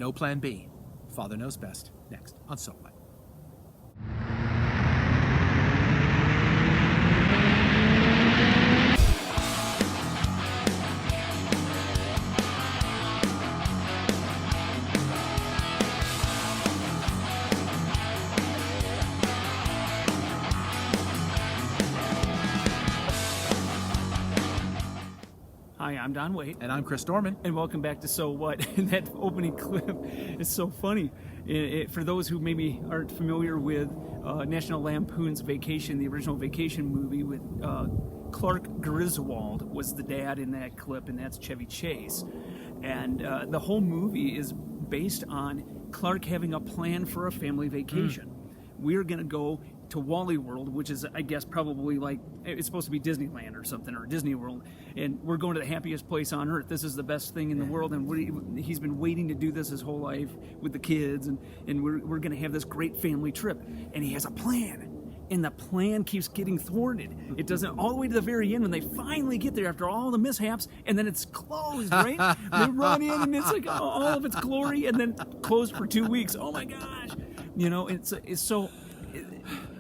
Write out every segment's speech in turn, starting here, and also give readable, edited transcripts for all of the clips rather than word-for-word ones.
No plan B. Father knows best. Next on So What. Hi, I'm Don Waite. And I'm Chris Dorman. And welcome back to So What? And that opening clip is so funny. For those who maybe aren't familiar with National Lampoon's Vacation, the original Vacation movie with Clark Griswold was the dad in that clip, and that's Chevy Chase. And the whole movie is based on Clark having a plan for a family vacation. We're going to go to Wally World, which is, I guess, probably like, it's supposed to be Disneyland or something, or Disney World, and we're going to the happiest place on earth. This is the best thing in the world, and he's been waiting to do this his whole life with the kids, and we're going to have this great family trip, and he has a plan. And the plan keeps getting thwarted. It doesn't, all the way to the very end when they finally get there after all the mishaps, and then it's closed, right? They run in, and it's like all of its glory, and then closed for 2 weeks. Oh my gosh. You know, it's so...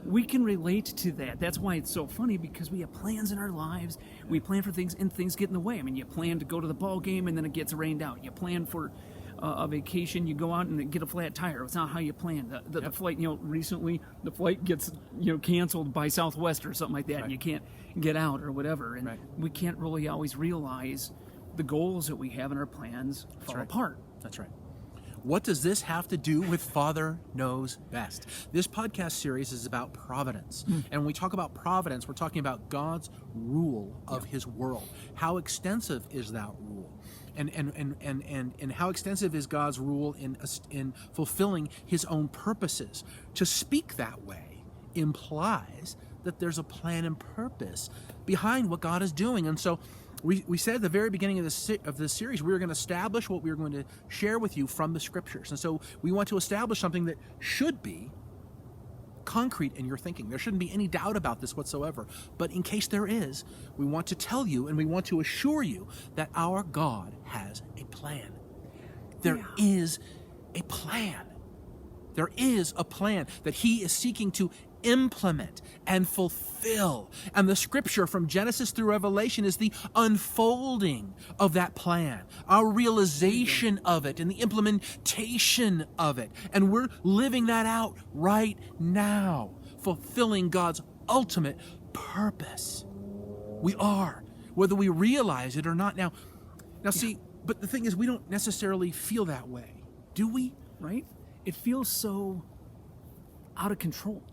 We can relate to that. That's why it's so funny, because we have plans in our lives. We plan for things, and things get in the way. I mean, you plan to go to the ball game, and then it gets rained out. You plan for a vacation. You go out and get a flat tire. It's not how you plan. The flight, recently the flight gets, canceled by Southwest or something like that, and you can't get out or whatever. And we can't really always realize the goals that we have in our plans fall apart. That's right. What does this have to do with Father Knows Best? This podcast series is about providence. And when we talk about providence, we're talking about God's rule of his world. How extensive is that rule? And how extensive is God's rule in fulfilling his own purposes? To speak that way implies that there's a plan and purpose behind what God is doing. And so we said at the very beginning of this series, we were going to establish what we were going to share with you from the Scriptures. And so we want to establish something that should be concrete in your thinking. There shouldn't be any doubt about this whatsoever. But in case there is, we want to tell you and we want to assure you that our God has a plan. There is a plan. There is a plan that he is seeking to implement and fulfill. And the Scripture from Genesis through Revelation is the unfolding of that plan, our realization of it and the implementation of it. And we're living that out right now, fulfilling God's ultimate purpose. We are, whether we realize it or not. Now see, but the thing is, we don't necessarily feel that way, do we? Right? It feels so out of control.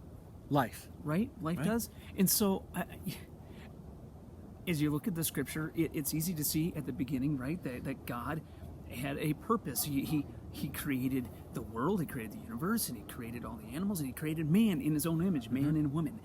Life does. And so as you look at the Scripture, it's easy to see at the beginning, right, that God had a purpose. He created the world, he created the universe, and he created all the animals, and he created man in his own image, man and woman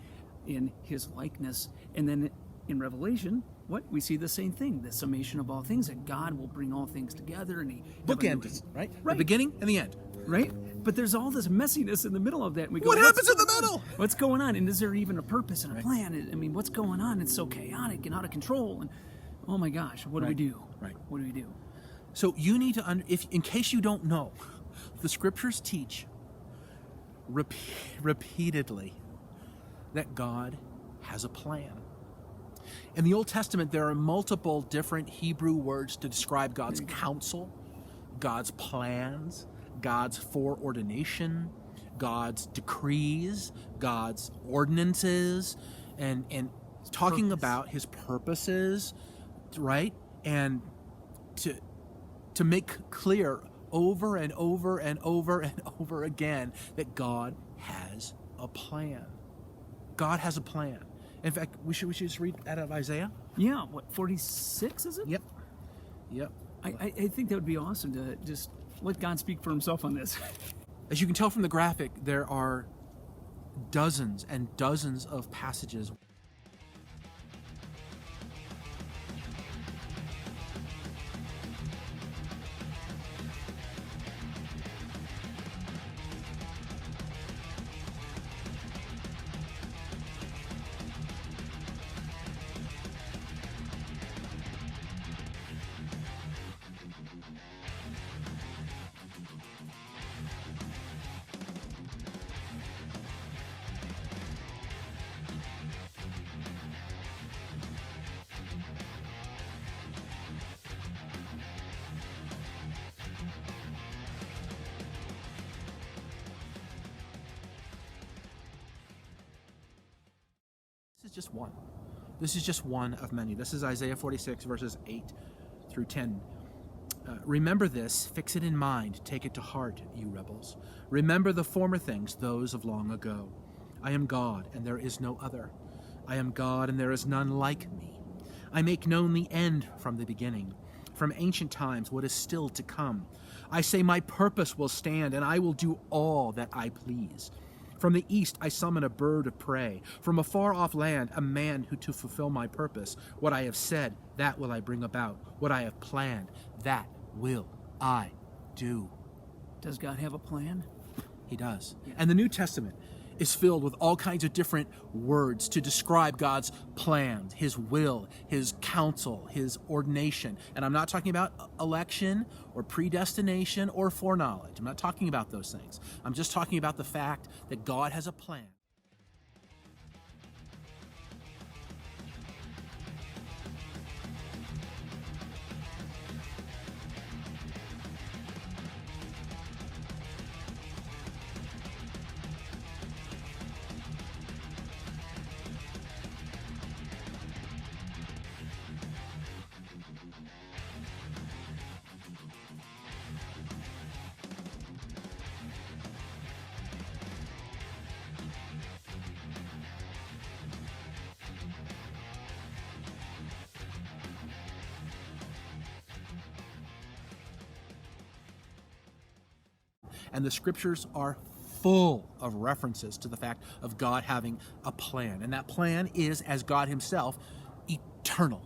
in his likeness. And then in Revelation, we see the same thing, the summation of all things, that God will bring all things together, and he bookends, right? The beginning and the end. Right? But there's all this messiness in the middle of that. And we go, what happens in the middle? What's going on? And is there even a purpose and a plan? I mean, what's going on? It's so chaotic and out of control. And oh my gosh, what do we do? Right. What do we do? So you need to, in case you don't know, the Scriptures teach repeatedly that God has a plan. In the Old Testament, there are multiple different Hebrew words to describe God's counsel, God's plans, God's foreordination, God's decrees, God's ordinances, and talking about his purposes, right? And to make clear over and over and over and over again that God has a plan. God has a plan. In fact, we should just read out of Isaiah. Yeah, 46 is it? Yep. I think that would be awesome to just let God speak for himself on this. As you can tell from the graphic, there are dozens and dozens of passages. just one. This is just one of many. This is Isaiah 46, verses 8 through 10. Remember this, fix it in mind, take it to heart, you rebels. Remember the former things, those of long ago. I am God, and there is no other. I am God, and there is none like me. I make known the end from the beginning, from ancient times what is still to come. I say my purpose will stand, and I will do all that I please. From the east I summon a bird of prey. From a far-off land a man who to fulfill my purpose. What I have said, that will I bring about. What I have planned, that will I do. Does God have a plan? He does. Yeah. And the New Testament is filled with all kinds of different words to describe God's plans, his will, his counsel, his ordination. And I'm not talking about election or predestination or foreknowledge. I'm not talking about those things. I'm just talking about the fact that God has a plan. And the scriptures are full of references to the fact of God having a plan. And that plan is, as God himself, eternal.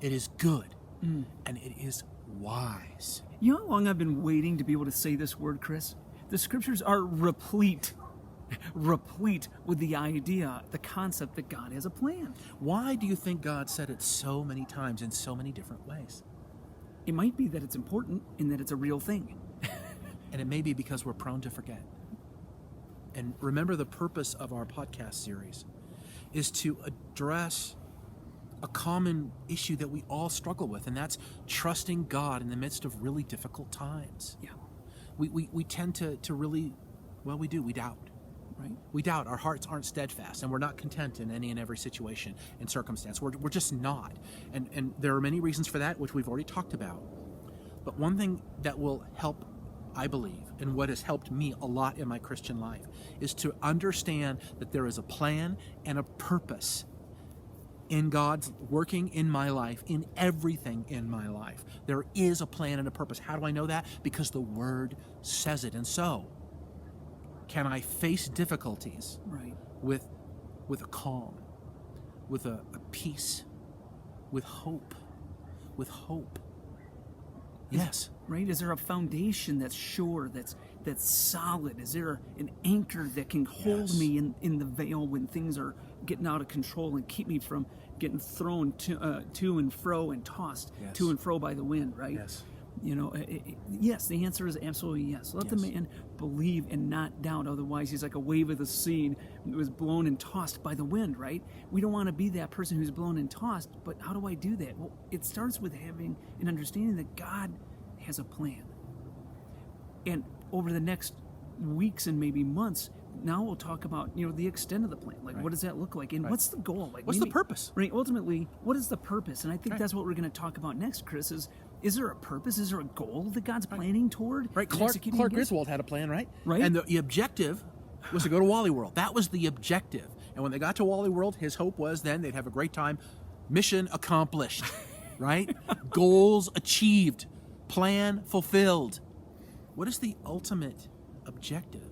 It is good. And it is wise. You know how long I've been waiting to be able to say this word, Chris? The scriptures are replete with the idea, the concept that God has a plan. Why do you think God said it so many times in so many different ways? It might be that it's important and that it's a real thing. And it may be because we're prone to forget. And remember, the purpose of our podcast series is to address a common issue that we all struggle with, and that's trusting God in the midst of really difficult times. Yeah. We tend to really, well, we doubt. Right? We doubt. Our hearts aren't steadfast, and we're not content in any and every situation and circumstance. We're just not. And there are many reasons for that, which we've already talked about. But one thing that will help, I believe, and what has helped me a lot in my Christian life, is to understand that there is a plan and a purpose in God's working in my life, in everything in my life. There is a plan and a purpose. How do I know that? Because the Word says it. And so, can I face difficulties Right. with a calm, with a peace, with hope, Yes. Right? Is there a foundation that's sure, that's solid? Is there an anchor that can hold Yes. me in the veil when things are getting out of control and keep me from getting thrown to and fro and tossed Yes. to and fro by the wind, right? Yes. You know, yes, the answer is absolutely yes. Let the Yes. man believe and not doubt. Otherwise, he's like a wave of the sea that was blown and tossed by the wind, right? We don't want to be that person who's blown and tossed, but how do I do that? Well, it starts with having an understanding that God has a plan. And over the next weeks and maybe months, now we'll talk about, the extent of the plan. Like, Right. what does that look like? And Right. what's the goal? Like, What's the purpose? Right. Ultimately, what is the purpose? And I think Right. that's what we're going to talk about next, Chris, is there a purpose? Is there a goal that God's planning toward? Right, and Clark executing against? Griswold had a plan, right? Right. And the objective was to go to Wally World. That was the objective. And when they got to Wally World, his hope was then they'd have a great time. Mission accomplished, right? Goals achieved. Plan fulfilled. What is the ultimate objective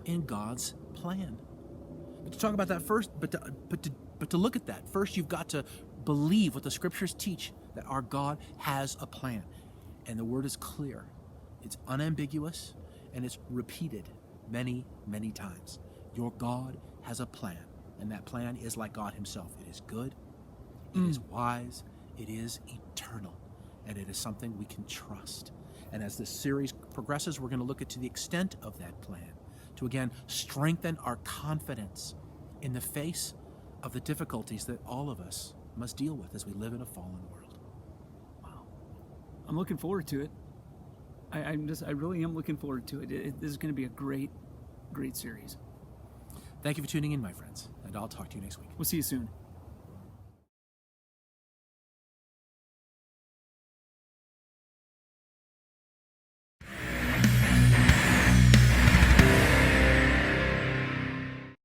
in God's plan? But to talk about that first, but to look at that first, you've got to believe what the scriptures teach, that our God has a plan. And the word is clear. It's unambiguous, and it's repeated many, many times. Your God has a plan, and that plan is like God himself. It is good, it is wise, it is eternal, and it is something we can trust. And as this series progresses, we're going to look into the extent of that plan to, again, strengthen our confidence in the face of the difficulties that all of us must deal with as we live in a fallen world. Wow. I'm looking forward to it. I really am looking forward to it. This is going to be a great, great series. Thank you for tuning in, my friends, and I'll talk to you next week. We'll see you soon.